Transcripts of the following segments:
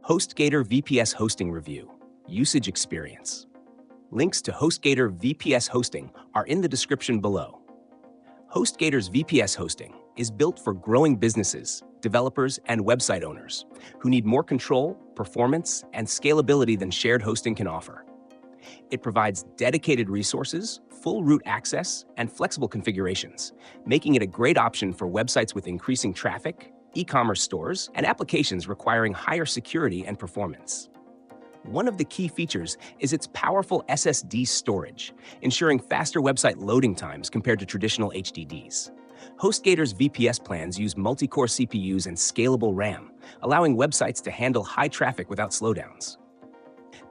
Hostgator VPS Hosting Review, Usage Experience. Links to Hostgator VPS hosting are in the description below. Hostgator's VPS hosting is built for growing businesses, developers, and website owners who need more control, performance, and scalability than shared hosting can offer. It provides dedicated resources, full root access, and flexible configurations, making it a great option for websites with increasing traffic, e-commerce stores, and applications requiring higher security and performance. One of the key features is its powerful SSD storage, ensuring faster website loading times compared to traditional HDDs. Hostgator's VPS plans use multi-core CPUs and scalable RAM, allowing websites to handle high traffic without slowdowns.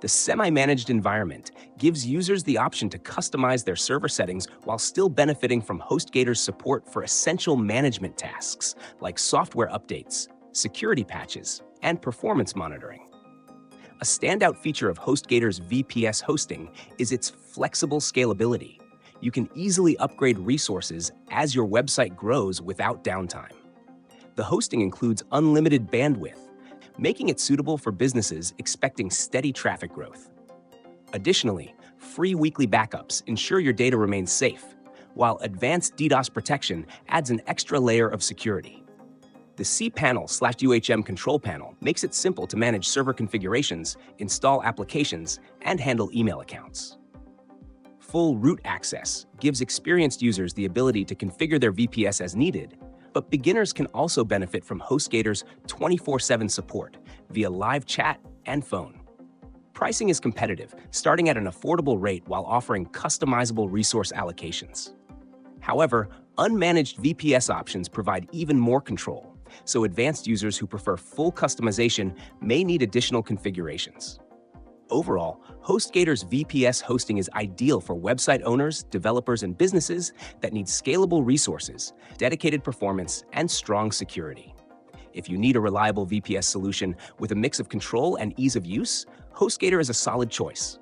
The semi-managed environment gives users the option to customize their server settings while still benefiting from Hostgator's support for essential management tasks like software updates, security patches, and performance monitoring. A standout feature of Hostgator's VPS hosting is its flexible scalability. You can easily upgrade resources as your website grows without downtime. The hosting includes unlimited bandwidth, making it suitable for businesses expecting steady traffic growth. Additionally, free weekly backups ensure your data remains safe, while advanced DDoS protection adds an extra layer of security. The cPanel/UHM control panel makes it simple to manage server configurations, install applications, and handle email accounts. Full root access gives experienced users the ability to configure their VPS as needed, but beginners can also benefit from Hostgator's 24/7 support via live chat and phone. Pricing is competitive, starting at an affordable rate while offering customizable resource allocations. However, unmanaged VPS options provide even more control, so advanced users who prefer full customization may need additional configurations. Overall, Hostgator's VPS hosting is ideal for website owners, developers, and businesses that need scalable resources, dedicated performance, and strong security. If you need a reliable VPS solution with a mix of control and ease of use, Hostgator is a solid choice.